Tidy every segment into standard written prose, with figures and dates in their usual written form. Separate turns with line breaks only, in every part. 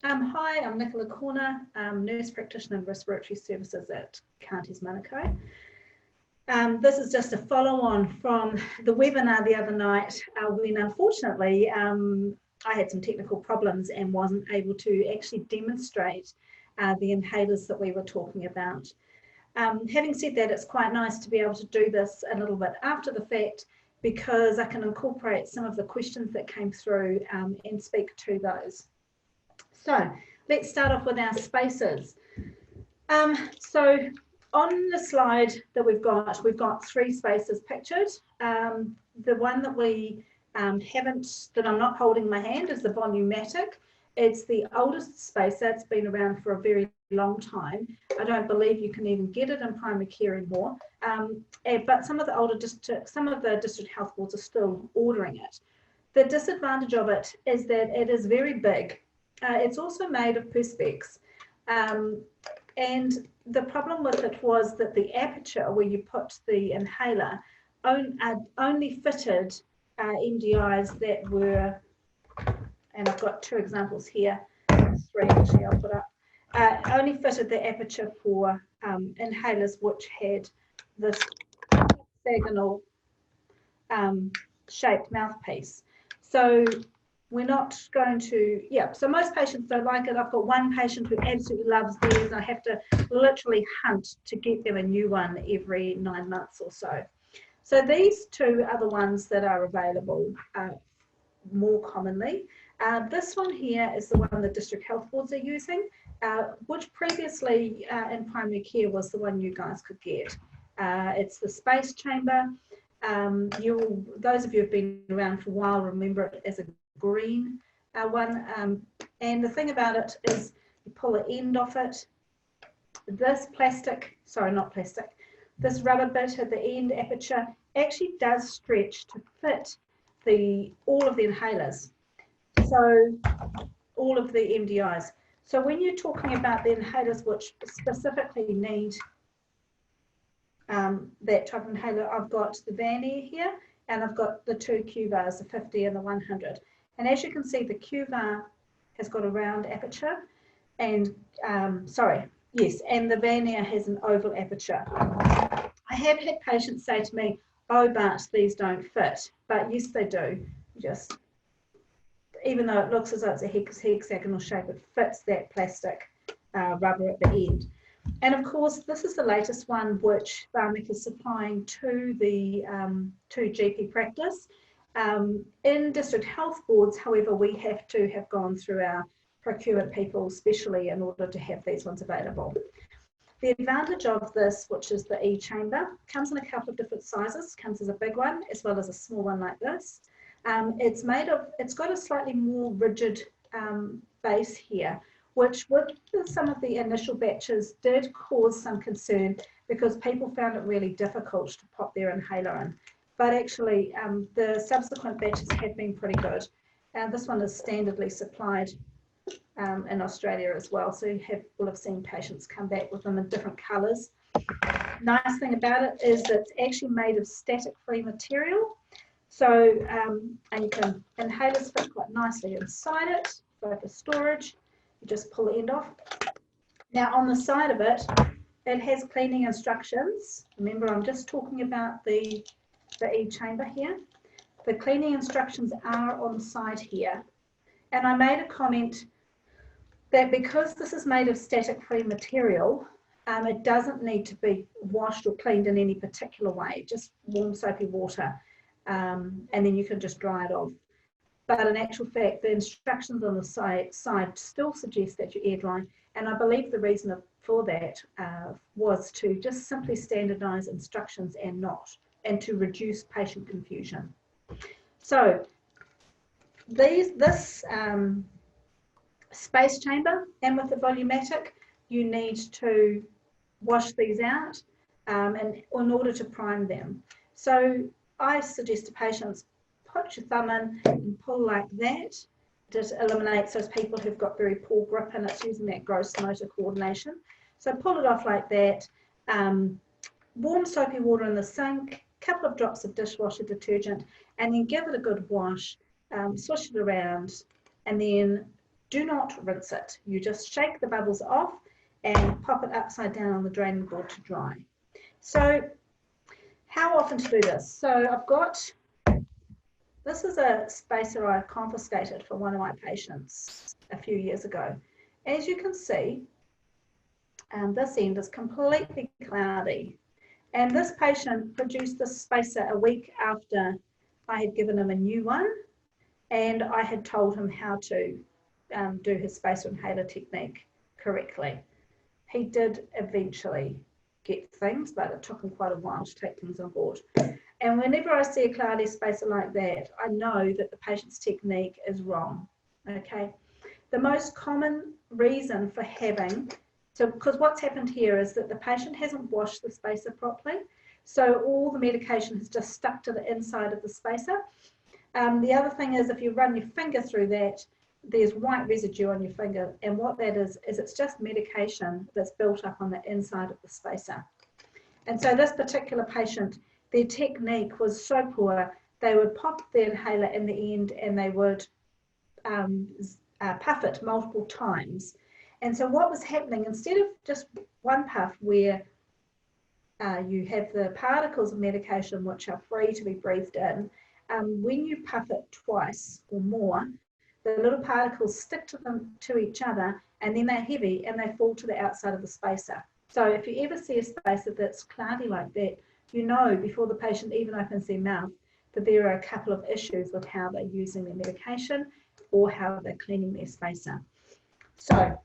Hi, I'm Nicola Corna, nurse practitioner in respiratory services at Counties Manukau. This is just a follow-on from the webinar the other night when unfortunately I had some technical problems and wasn't able to actually demonstrate the inhalers that we were talking about. Having said that, it's quite nice to be able to do this a little bit after the fact because I can incorporate some of the questions that came through and speak to those. So let's start off with our spaces. So on the slide that we've got 3 spaces pictured. The one that we that I'm not holding in my hand is the volumatic. It's the oldest space that's been around for a very long time. I don't believe you can even get it in primary care anymore. But some of the district health boards are still ordering it. The disadvantage of it is that it is very big. It's also made of perspex, and the problem with it was that the aperture where you put the inhaler only fitted MDIs that were, and I've got 2 examples here, 3 actually I'll put up, only fitted the aperture for inhalers which had this hexagonal shaped mouthpiece. So we're not going to, so most patients don't like it. I've got one patient who absolutely loves these. I have to literally hunt to get them a new one every 9 months or so. So these 2 are the ones that are available more commonly. This one here is the one the district health boards are using, which previously in primary care was the one you guys could get. It's the space chamber. Those of you who've been around for a while remember it as a green one, and the thing about it is you pull the end off it. This this rubber bit at the end aperture actually does stretch to fit all of the inhalers, so all of the MDIs. So when you're talking about the inhalers which specifically need that type of inhaler, I've got the Vanier here, and I've got the 2 Qvars, the 50 and the 100. And as you can see, the Qvar has got a round aperture, and and the Vanier has an oval aperture. I have had patients say to me, "Oh, but these don't fit." But yes, they do. Just even though it looks as though it's a hexagonal shape, it fits that plastic rubber at the end. And of course, this is the latest one which Pharmac is supplying to the to GP practice. In district health boards, however, we have to have gone through our procurement people specially in order to have these ones available. The advantage of this, which is the E-chamber, comes in a couple of different sizes. Comes as a big one as well as a small one like this. It's got a slightly more rigid base here, which with some of the initial batches did cause some concern because people found it really difficult to pop their inhaler in. But actually, the subsequent batches have been pretty good. And this one is standardly supplied in Australia as well. So you will have seen patients come back with them in different colours. Nice thing about it is it's actually made of static-free material. So, and you can, inhalers fit quite nicely inside it, so for storage. You just pull the end off. Now on the side of it, it has cleaning instructions. Remember, I'm just talking about the E-chamber here. The cleaning instructions are on the side here. And I made a comment that because this is made of static-free material, it doesn't need to be washed or cleaned in any particular way, just warm soapy water, and then you can just dry it off. But in actual fact, the instructions on the side still suggest that you air dry, and I believe the reason for that was to just simply standardise instructions and to reduce patient confusion. So this space chamber, and with the volumatic, you need to wash these out and in order to prime them. So I suggest to patients, put your thumb in and pull like that. Just eliminates those people who've got very poor grip, and it's using that gross motor coordination. So pull it off like that. Warm soapy water in the sink, couple of drops of dishwasher detergent, and then give it a good wash, swish it around, and then do not rinse it. You just shake the bubbles off and pop it upside down on the draining board to dry. So how often to do this? So I've got, this is a spacer I confiscated for one of my patients a few years ago. As you can see, this end is completely cloudy. And this patient produced this spacer a week after I had given him a new one, and I had told him how to do his spacer inhaler technique correctly. He did eventually get things, but it took him quite a while to take things on board. And whenever I see a cloudy spacer like that, I know that the patient's technique is wrong, okay? The most common reason for having, so because what's happened here is that the patient hasn't washed the spacer properly, so all the medication has just stuck to the inside of the spacer. The other thing is if you run your finger through that, there's white residue on your finger, and what that is it's just medication that's built up on the inside of the spacer. And so this particular patient, their technique was so poor, they would pop the inhaler in the end and they would puff it multiple times. And so what was happening, instead of just one puff where you have the particles of medication which are free to be breathed in, when you puff it twice or more, the little particles stick to each other, and then they're heavy and they fall to the outside of the spacer. So if you ever see a spacer that's cloudy like that, you know before the patient even opens their mouth that there are a couple of issues with how they're using their medication or how they're cleaning their spacer. So,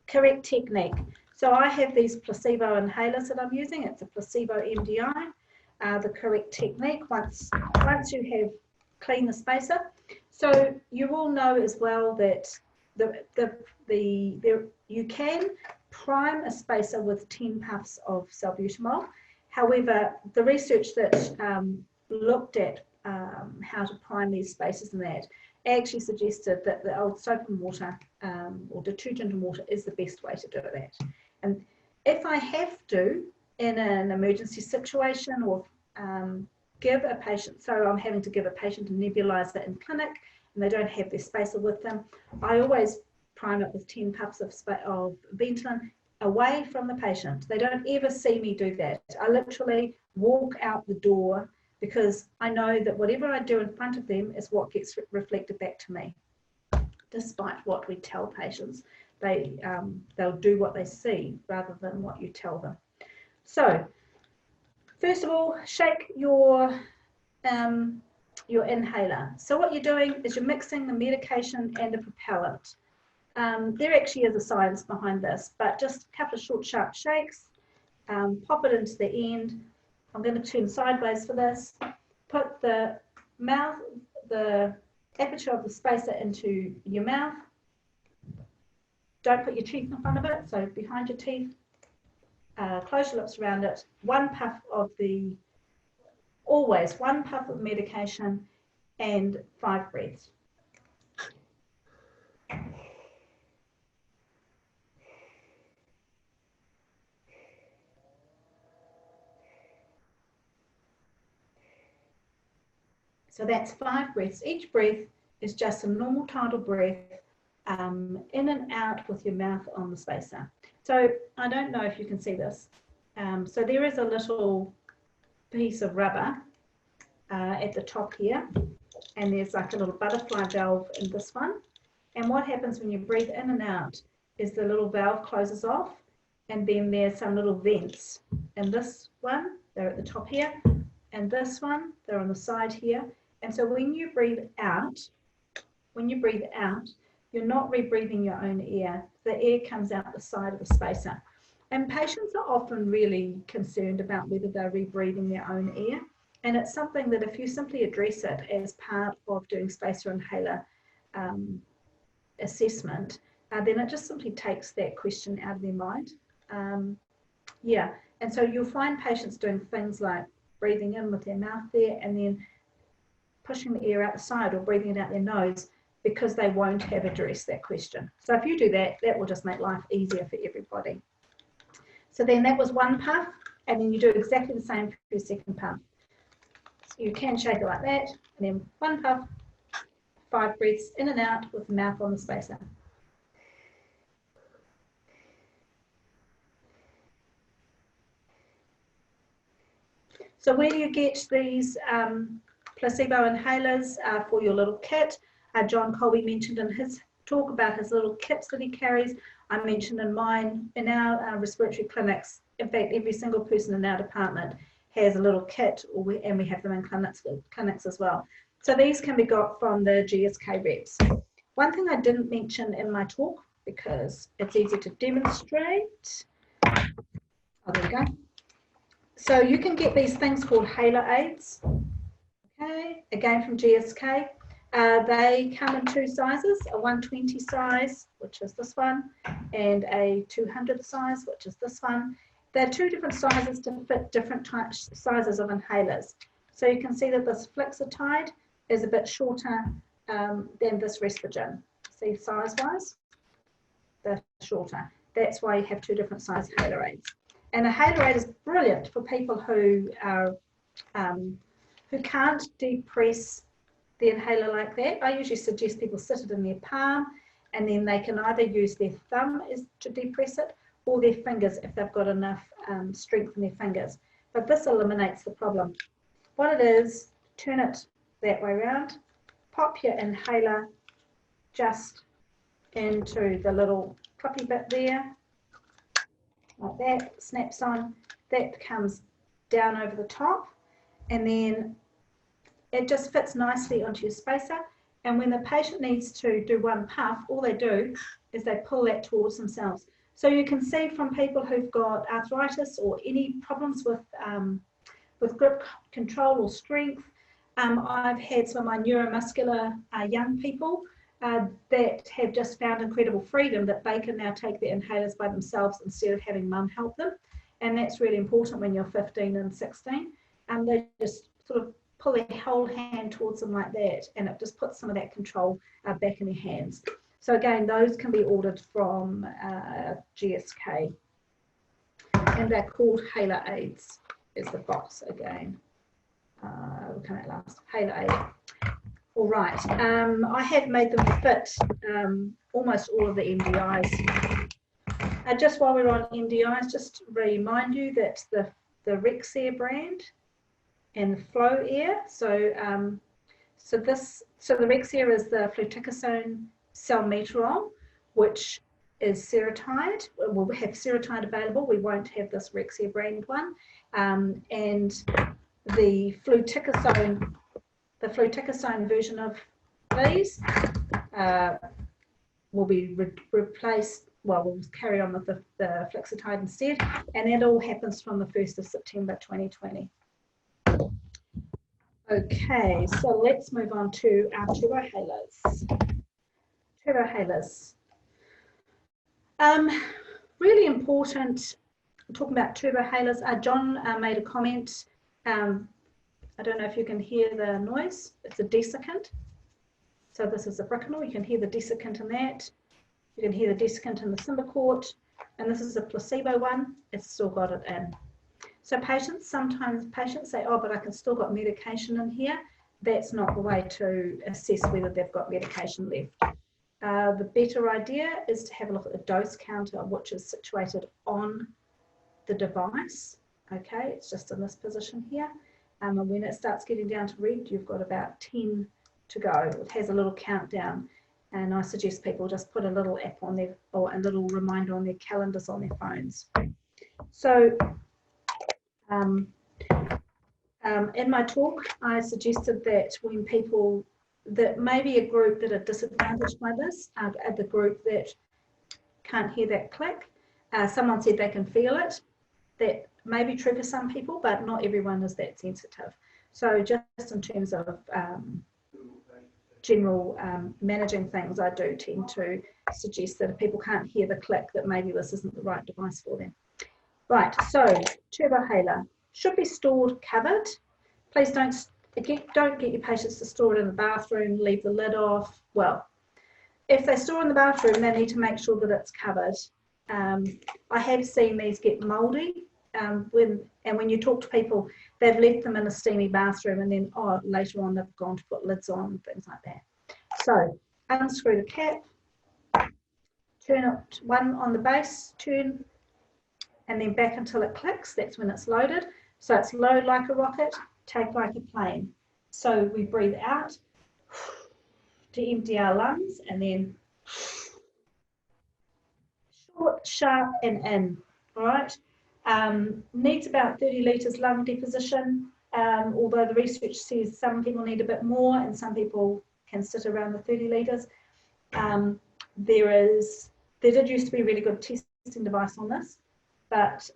correct technique. So I have these placebo inhalers that I'm using. It's a placebo MDI. The correct technique once you have cleaned the spacer. So you will know as well that you can prime a spacer with 10 puffs of salbutamol. However, the research that looked at how to prime these spacers and that actually suggested that the old soap and water or detergent and water is the best way to do that. And if I have to, in an emergency situation or give a patient, so I'm having to give a patient a nebulizer in clinic and they don't have their spacer with them, I always prime it with 10 puffs of Ventolin away from the patient. They don't ever see me do that. I literally walk out the door because I know that whatever I do in front of them is what gets reflected back to me. Despite what we tell patients, they'll do what they see rather than what you tell them. So, first of all, shake your inhaler. So what you're doing is you're mixing the medication and the propellant. There actually is a science behind this, but just a couple of short, sharp shakes. Pop it into the end. I'm going to turn sideways for this. Put the aperture of the spacer into your mouth. Don't put your teeth in front of it, so behind your teeth. Close your lips around it. Always one puff of medication and 5 breaths. So that's 5 breaths. Each breath is just a normal tidal breath in and out with your mouth on the spacer. So I don't know if you can see this. So there is a little piece of rubber at the top here, and there's like a little butterfly valve in this one. And what happens when you breathe in and out is the little valve closes off, and then there's some little vents. And this one, they're at the top here, and this one, they're on the side here. And so when you breathe out, you're not rebreathing your own air. The air comes out the side of the spacer. And patients are often really concerned about whether they're rebreathing their own air. And it's something that if you simply address it as part of doing spacer inhaler assessment, then it just simply takes that question out of their mind. Yeah, and so you'll find patients doing things like breathing in with their mouth there and then pushing the air out the side or breathing it out their nose because they won't have addressed that question. So if you do that, that will just make life easier for everybody. So then that was one puff, and then you do exactly the same for your second puff. So you can shake it like that, and then one puff, 5 breaths in and out with the mouth on the spacer. So where do you get these placebo inhalers for your little kit? John Kolbe mentioned in his talk about his little kits that he carries. I mentioned in mine, in our respiratory clinics. In fact, every single person in our department has a little kit, and we have them in clinics as well. So these can be got from the GSK reps. One thing I didn't mention in my talk, because it's easy to demonstrate. Oh, there we go. So you can get these things called Haleraids, okay, again from GSK. They come in 2 sizes, a 120 size, which is this one, and a 200 size, which is this one. They're 2 different sizes to fit different sizes of inhalers. So you can see that this Flexitide is a bit shorter than this Respigen. See, size-wise, they're shorter. That's why you have 2 different size Haleraids. And a Haleraid is brilliant for people who are who can't depress the inhaler like that. I usually suggest people sit it in their palm, and then they can either use their thumb to depress it, or their fingers if they've got enough strength in their fingers. But this eliminates the problem. What it is, turn it that way around, pop your inhaler just into the little clippy bit there, like that, snaps on, that comes down over the top, and then it just fits nicely onto your spacer. And when the patient needs to do one puff, all they do is they pull that towards themselves. So you can see from people who've got arthritis or any problems with grip control or strength. I've had some of my neuromuscular young people that have just found incredible freedom that they can now take their inhalers by themselves instead of having mum help them. And that's really important when you're 15 and 16. They just sort of pull their whole hand towards them like that, and it just puts some of that control back in their hands. So again, those can be ordered from GSK, and they're called Haleraids. Is the box again. We'll come out last. Haleraid. All right. I have made them fit almost all of the MDIs. Just while we're on MDIs, just remind you that the Rexair brand and the Flow Air. So the Rexair is the fluticasone salmeterol, which is Seretide. We'll have Seretide available. We won't have this Rexair brand one. And the fluticasone version of these will be replaced. Well, we'll carry on with the Flexitide instead, and that all happens from the 1st of September 2020. Okay, so let's move on to our Turbohalers. Turbohalers. Really important, talking about Turbohalers. John made a comment. I don't know if you can hear the noise. It's a desiccant. So this is a Bricanol. You can hear the desiccant in that. You can hear the desiccant in the Symbicort. And this is a placebo one. It's still got it in. So sometimes patients say, oh, but I can still got medication in here. That's not the way to assess whether they've got medication left. The better idea is to have a look at the dose counter, which is situated on the device. Okay, it's just in this position here. And when it starts getting down to red, you've got about 10 to go. It has a little countdown. And I suggest people just put a little app on their, or a little reminder on their calendars on their phones. So in my talk, I suggested that when people, that maybe a group that are disadvantaged by this are the group that can't hear that click. Someone said they can feel it. That may be true for some people, but not everyone is that sensitive. So just in terms of general managing things, I do tend to suggest that if people can't hear the click, that maybe this isn't the right device for them. Right, so Turbohaler should be stored covered. Please don't get your patients to store it in the bathroom, leave the lid off. Well, if they store in the bathroom, they need to make sure that it's covered. I have seen these get mouldy when you talk to people, they've left them in a steamy bathroom and then later on they've gone to put lids on and things like that. So unscrew the cap, turn it one on the base, turn, and then back until it clicks. That's when it's loaded. So it's load like a rocket, take like a plane. So we breathe out to empty our lungs, and then short, sharp, and in. All right. Needs about 30 litres lung deposition, although the research says some people need a bit more and some people can sit around the 30 litres. There did used to be a really good testing device on this, but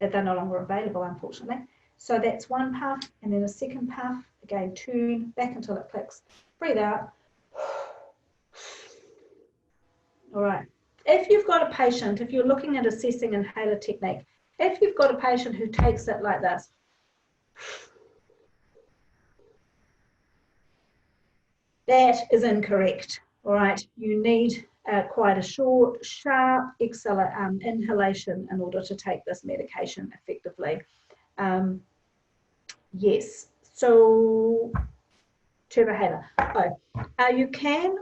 they're no longer available, unfortunately. So that's one puff, and then a second puff. Again, turn back until it clicks. Breathe out. All right. If you've got a patient, if you're looking at assessing inhaler technique, if you've got a patient who takes it like this, that is incorrect. All right. You need quite a short, sharp inhalation in order to take this medication effectively. Yes. So, Turbohaler. You can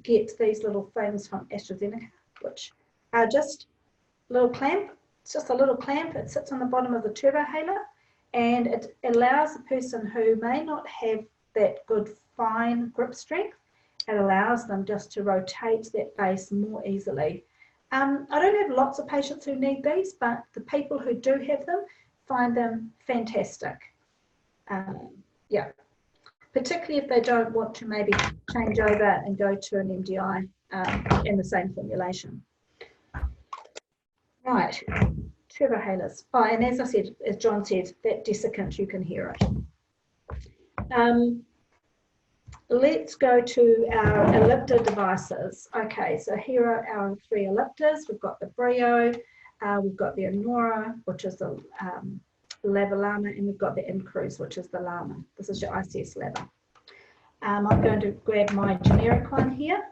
get these little things from AstraZeneca, which are just a little clamp. It's just a little clamp. It sits on the bottom of the Turbohaler, and it allows a person who may not have that good fine grip strength, it allows them just to rotate that base more easily. I don't have lots of patients who need these, but the people who do have them find them fantastic. Yeah. Particularly if they don't want to maybe change over and go to an MDI in the same formulation. Right, Turbohalers. Oh, and as I said, as John said, that desiccant, you can hear it. Let's go to our Ellipta devices. Okay, so here are our 3 Elliptas. We've got the Brio, we've got the Anora, which is the Lava Lama, and we've got the Increase, which is the Lama. This is your ICS Lava. I'm going to grab my generic one here.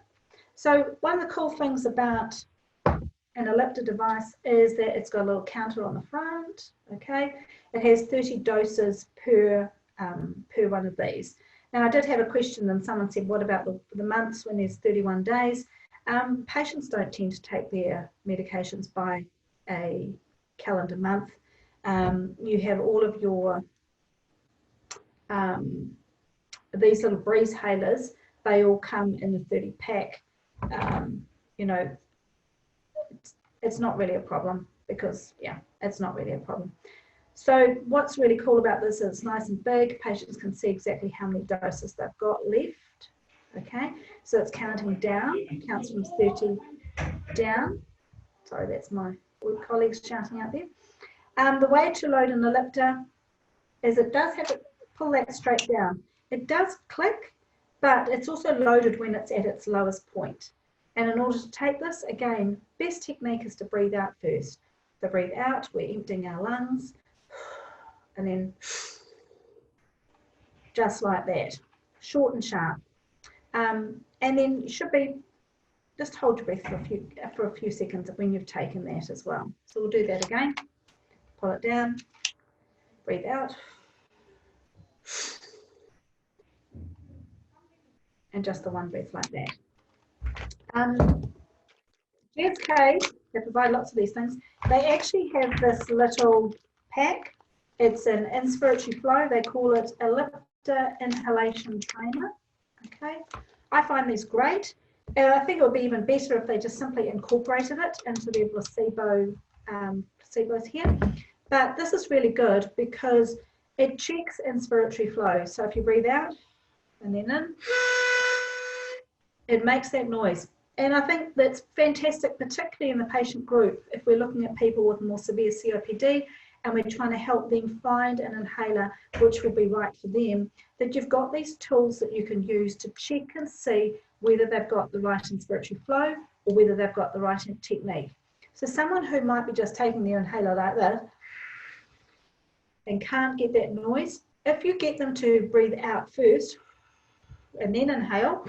So one of the cool things about an Ellipta device is that it's got a little counter on the front. Okay, it has 30 doses per one of these. Now I did have a question, and someone said, what about the months when there's 31 days? Patients don't tend to take their medications by a calendar month. You have all of your these little Breezhalers, they all come in the 30 pack. You know, it's not really a problem because, yeah, it's not really a problem. So what's really cool about this is it's nice and big. Patients can see exactly how many doses they've got left. Okay, so it's counting down. It counts from 30 down. Sorry, that's my colleagues shouting out there. The way to load an Ellipta is it does have to pull that straight down. It does click, but it's also loaded when it's at its lowest point. And in order to take this, again, best technique is to breathe out first. So breathe out, we're emptying our lungs, and then just like that, short and sharp. And then you should be, just hold your breath for a few seconds when you've taken that as well. So we'll do that again. Pull it down, breathe out, and just the one breath like that. GSK, they provide lots of these things. They actually have this little pack. It's an inspiratory flow. They call it Ellipta Inhalation Trainer. Okay, I find these great. I think it would be even better if they just simply incorporated it into their placebos here. But this is really good because it checks inspiratory flow. So if you breathe out and then in, it makes that noise. And I think that's fantastic, particularly in the patient group. If we're looking at people with more severe COPD and we're trying to help them find an inhaler which will be right for them, that you've got these tools that you can use to check and see whether they've got the right inspiratory flow or whether they've got the right technique. So someone who might be just taking the inhaler like that and can't get that noise, if you get them to breathe out first and then inhale,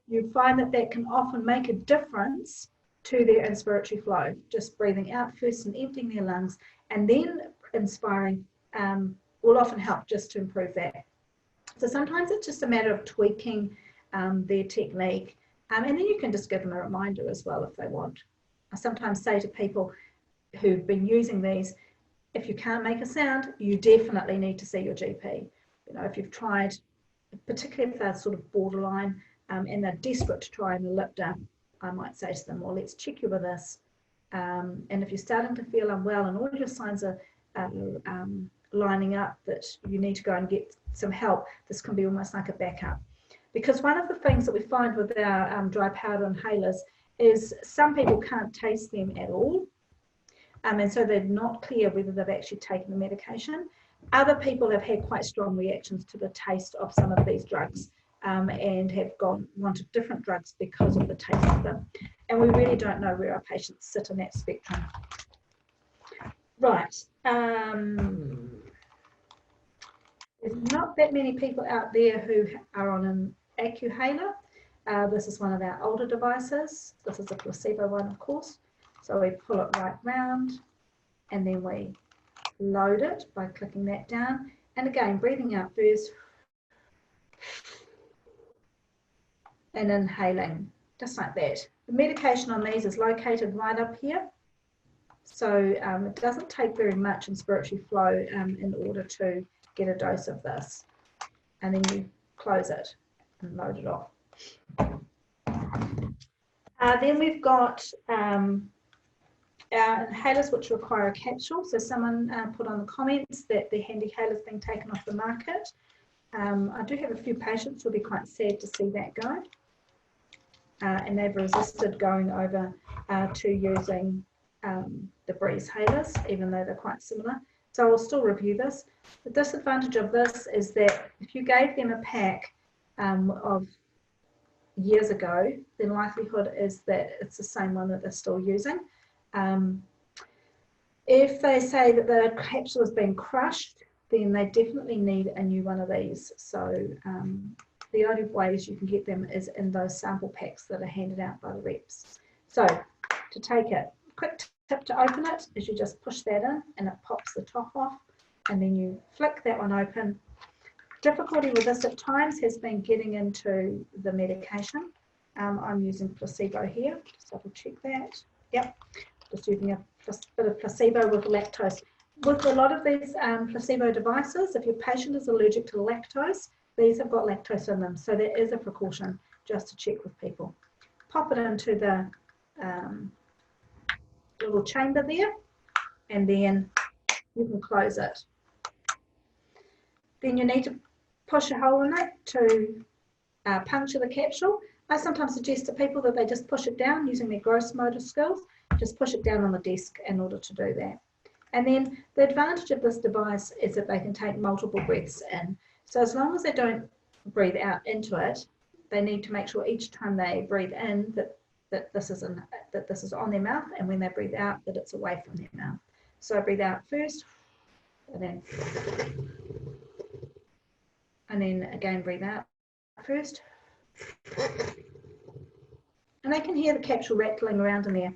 you find that that can often make a difference to their inspiratory flow. Just breathing out first and emptying their lungs and then inspiring will often help just to improve that. So sometimes it's just a matter of tweaking their technique, and then you can just give them a reminder as well if they want. I sometimes say to people who've been using these, if you can't make a sound, you definitely need to see your GP. You know, if you've tried, particularly if they're sort of borderline and they're desperate to try an Ellipta, I might say to them, well, let's check you with this. And if you're starting to feel unwell and all your signs are lining up that you need to go and get some help, this can be almost like a backup. Because one of the things that we find with our dry powder inhalers is some people can't taste them at all. And so they're not clear whether they've actually taken the medication. Other people have had quite strong reactions to the taste of some of these drugs and have wanted different drugs because of the taste of them. And we really don't know where our patients sit in that spectrum. Right. There's not that many people out there who are on an Accuhaler. This is one of our older devices. This is a placebo one, of course. So we pull it right round and then we load it by clicking that down. And again, breathing out first and inhaling, just like that. The medication on these is located right up here. So it doesn't take very much inspiratory flow in order to get a dose of this. And then you close it and load it off. Then we've got our inhalers which require a capsule. So someone put on the comments that the Handihaler has been taken off the market. I do have a few patients who will be quite sad to see that go. And they've resisted going over to using the Breezhalers, even though they're quite similar. So I'll still review this. The disadvantage of this is that if you gave them a pack of years ago, the likelihood is that it's the same one that they're still using. If they say that the capsule has been crushed, then they definitely need a new one of these. So the only ways you can get them is in those sample packs that are handed out by the reps. So to take it, quick tip to open it is you just push that in and it pops the top off, and then you flick that one open. Difficulty with this at times has been getting into the medication. I'm using placebo here, just double check that. Yep, just using a bit of placebo with lactose. With a lot of these placebo devices, if your patient is allergic to lactose, these have got lactose in them, so there is a precaution just to check with people. Pop it into the little chamber there, and then you can close it. Then you need to push a hole in it to puncture the capsule. I sometimes suggest to people that they just push it down using their gross motor skills, just push it down on the desk in order to do that. And then the advantage of this device is that they can take multiple breaths in. So as long as they don't breathe out into it, they need to make sure each time they breathe in that this is on their mouth, and when they breathe out that it's away from their mouth. So I breathe out first, and then again breathe out first. And they can hear the capsule rattling around in there.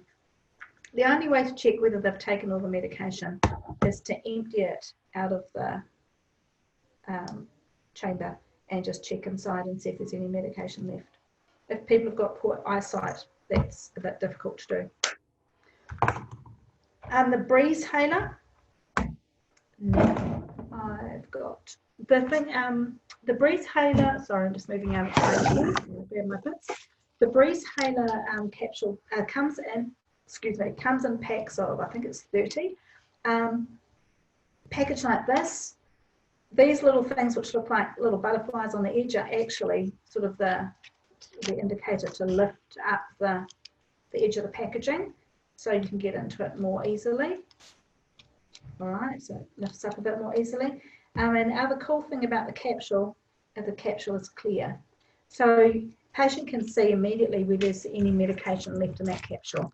The only way to check whether they've taken all the medication is to empty it out of the chamber and just check inside and see if there's any medication left. If people have got poor eyesight, that's a bit difficult to do. The Breezhaler, now I've got the thing, the Breezhaler, sorry, I'm just moving out of the here, grab my bits. The Breezhaler capsule comes in packs of, I think it's 30, packaged like this. These little things which look like little butterflies on the edge are actually sort of the indicator to lift up the edge of the packaging so you can get into it more easily. All right, so it lifts up a bit more easily. And the other cool thing about the capsule is clear. So patient can see immediately whether there's any medication left in that capsule.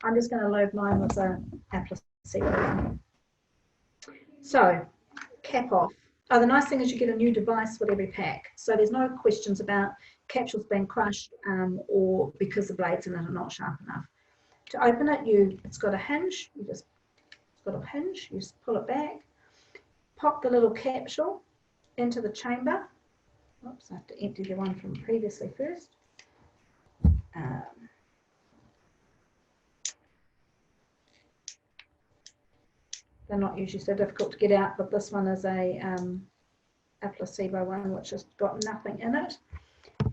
I'm just going to load mine with a placebo one. So, cap off. Oh, the nice thing is you get a new device with every pack. So there's no questions about capsules being crushed or because the blades in it are not sharp enough. To open it, it's got a hinge. You just pull it back, pop the little capsule into the chamber, Oops, I have to empty the one from previously first. They're not usually so difficult to get out, but this one is a placebo one, which has got nothing in it,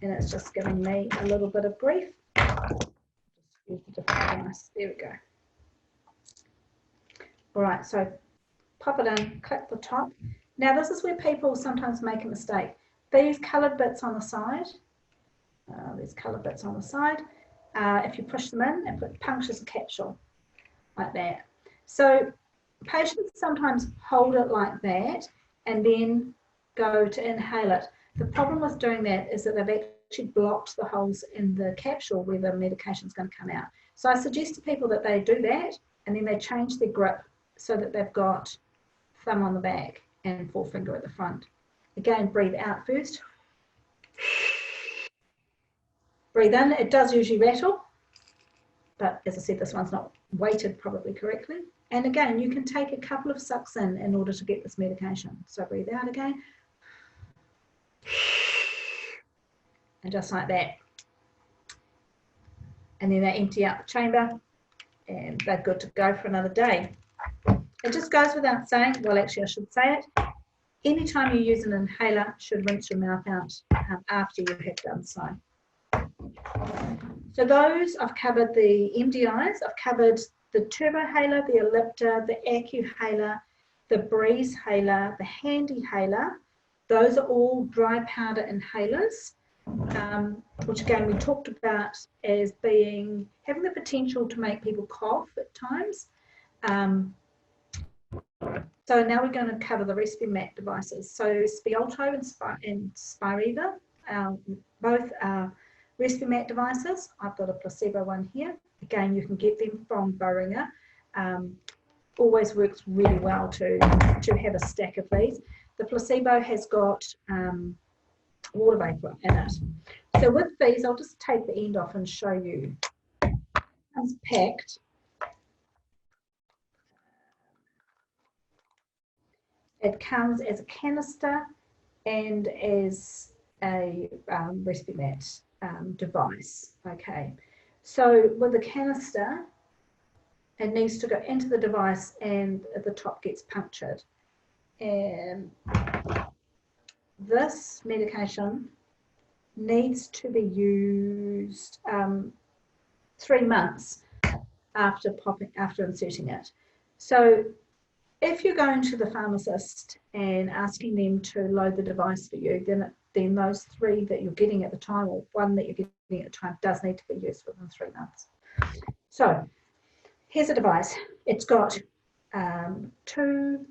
and it's just giving me a little bit of grief. Just use a different device. There we go. All right, so pop it in, click the top. Now this is where people sometimes make a mistake. These coloured bits on the side, if you push them in, it punctures the capsule like that. So patients sometimes hold it like that and then go to inhale it. The problem with doing that is that they've actually blocked the holes in the capsule where the medication is going to come out. So I suggest to people that they do that and then they change their grip so that they've got thumb on the back and forefinger at the front. Again, breathe out first. Breathe in. It does usually rattle, but as I said, this one's not weighted probably correctly. And again, you can take a couple of sucks in order to get this medication. So breathe out again. And just like that. And then they empty out the chamber and they're good to go for another day. It just goes without saying, well actually I should say it, anytime you use an inhaler, should rinse your mouth out after you have done so. So those, I've covered the MDIs, I've covered the Turbohaler, the Ellipta, the Accuhaler, the Breezhaler, the Handihaler. Those are all dry powder inhalers, which again we talked about as being, having the potential to make people cough at times. So now we're going to cover the Respimat devices. So Spialto and Spiriva, both are Respimat devices. I've got a placebo one here. Again, you can get them from Boehringer. Always works really well to have a stack of these. The placebo has got water vapor in it. So with these, I'll just take the end off and show you. It's packed. It comes as a canister and as a Respimat device. Okay, so with the canister, it needs to go into the device and at the top gets punctured. And this medication needs to be used 3 months after inserting it. So if you're going to the pharmacist and asking them to load the device for you, then those 3 that you're getting at the time, or 1 that you're getting at the time, does need to be used within 3 months. So here's a device. It's got 2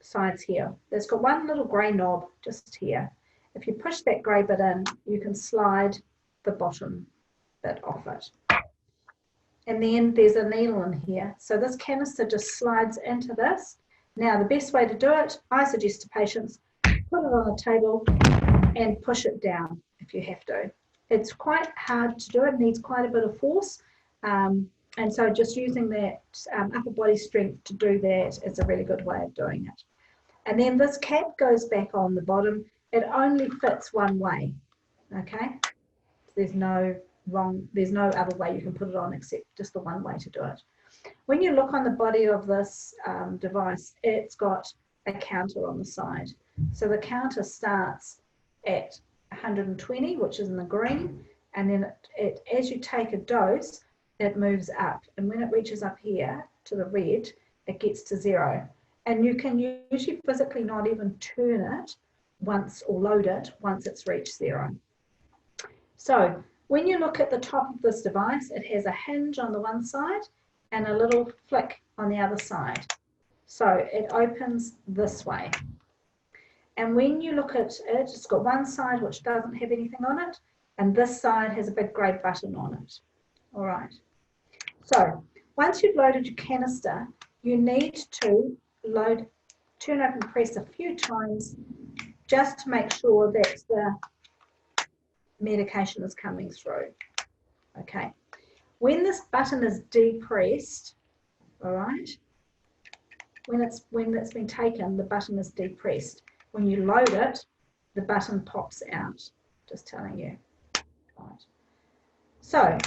sides here. There's got 1 little grey knob just here. If you push that grey bit in, you can slide the bottom bit off it. And then there's a needle in here. So this canister just slides into this. Now, the best way to do it, I suggest to patients, put it on the table and push it down if you have to. It's quite hard to do. It needs quite a bit of force. And so just using that upper body strength to do that is a really good way of doing it. And then this cap goes back on the bottom. It only fits one way, okay? There's no other way you can put it on except just the one way to do it. When you look on the body of this device, it's got a counter on the side. So the counter starts at 120, which is in the green, and then as you take a dose, it moves up. And when it reaches up here to the red, it gets to 0. And you can usually physically not even turn it once or load it once it's reached 0. So when you look at the top of this device, it has a hinge on the one side and a little flick on the other side. So it opens this way. And when you look at it, it's got one side which doesn't have anything on it, and this side has a big grey button on it. All right. So once you've loaded your canister, you need to turn up and press a few times just to make sure that the medication is coming through. Okay. When this button is depressed, all right, when it's been taken, the button is depressed. When you load it, the button pops out, just telling you. Right. So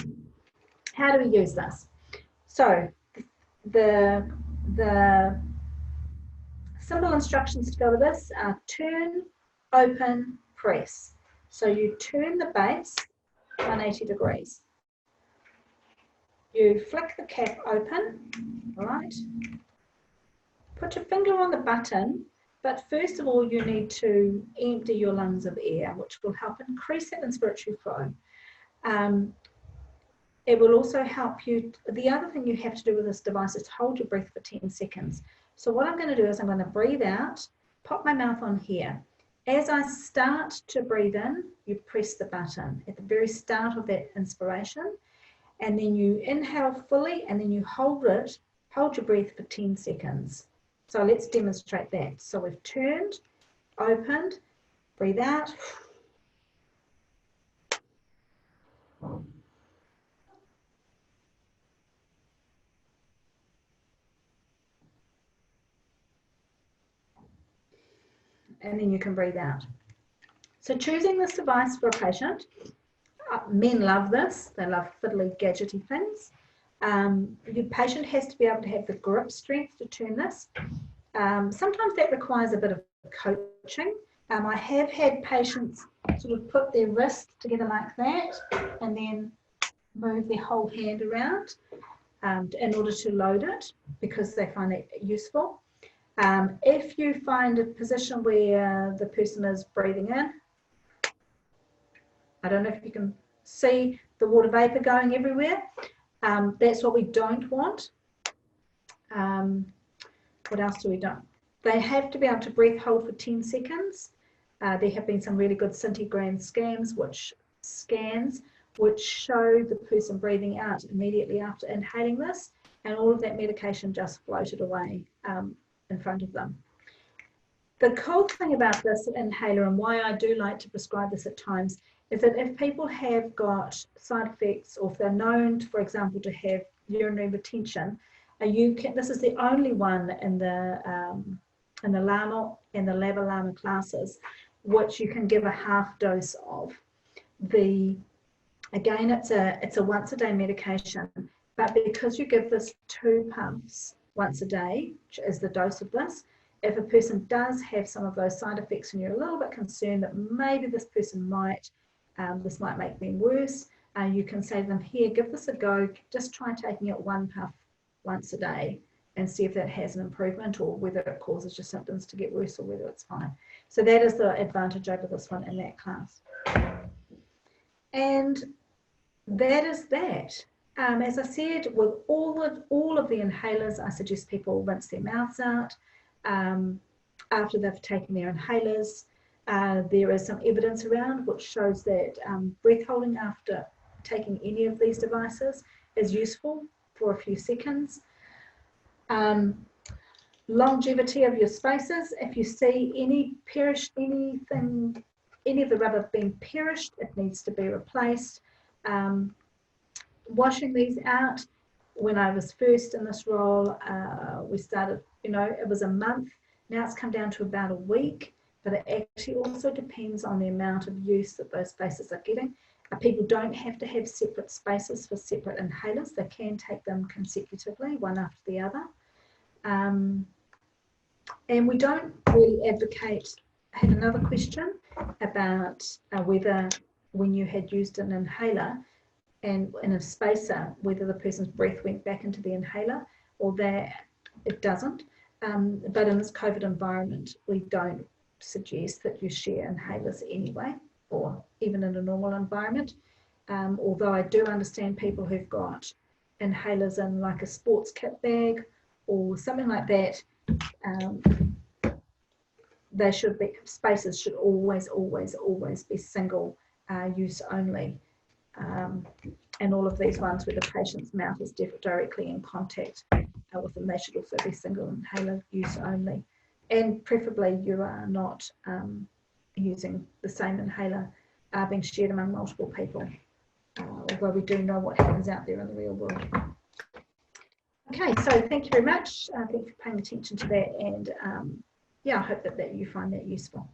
how do we use this? So the simple instructions to go with this are turn, open, press. So you turn the base 180 degrees. You flick the cap open, right? Put your finger on the button, but first of all you need to empty your lungs of air, which will help increase that inspiratory flow. It will also help you. The other thing you have to do with this device is hold your breath for 10 seconds. So what I'm going to do is I'm going to breathe out, pop my mouth on here. As I start to breathe in, you press the button at the very start of that inspiration, and then you inhale fully, and then you hold your breath for 10 seconds. So let's demonstrate that. So we've turned, opened, breathe out. And then you can breathe out. So choosing this device for a patient, men love this. They love fiddly, gadgety things. Your patient has to be able to have the grip strength to turn this. Sometimes that requires a bit of coaching. I have had patients sort of put their wrist together like that and then move their whole hand around in order to load it, because they find it useful. If you find a position where the person is breathing in, I don't know if you can see the water vapor going everywhere. That's what we don't want. What else do we do? They have to be able to breath hold for 10 seconds. There have been some really good centigram scans which show the person breathing out immediately after inhaling this, and all of that medication just floated away in front of them. The cool thing about this inhaler, and why I do like to prescribe this at times, is that if people have got side effects, or if they're known, for example, to have urinary retention, this is the only one in the LAMA and the LABA-LAMA classes which you can give a half dose of. Again, it's a once a day medication, but because you give this 2 pumps once a day, which is the dose of this, if a person does have some of those side effects and you're a little bit concerned that maybe this person this might make them worse, you can say to them, here, give this a go, just try taking it 1 puff once a day and see if that has an improvement, or whether it causes your symptoms to get worse, or whether it's fine. So that is the advantage over this one in that class. And that is that. As I said, with all of the inhalers, I suggest people rinse their mouths out after they've taken their inhalers. There is some evidence around which shows that breath holding after taking any of these devices is useful for a few seconds. Longevity of your spaces. If you see any of the rubber being perished, it needs to be replaced. Washing these out. When I was first in this role, we started, it was a month. Now it's come down to about a week, but it actually also depends on the amount of use that those spaces are getting. People don't have to have separate spaces for separate inhalers. They can take them consecutively, one after the other. And we don't really advocate. I had another question about whether when you had used an inhaler and in a spacer, whether the person's breath went back into the inhaler, or that it doesn't. But in this COVID environment, we don't suggest that you share inhalers anyway, or even in a normal environment. Although I do understand people who've got inhalers in like a sports kit bag or something like that. Spaces should always be single use only. And all of these ones where the patient's mouth is directly in contact with them, they should also be single inhaler use only. And preferably you are not using the same inhaler being shared among multiple people, although we do know what happens out there in the real world. Okay, so thank you very much. Thank you for paying attention to that, and yeah, I hope that you find that useful.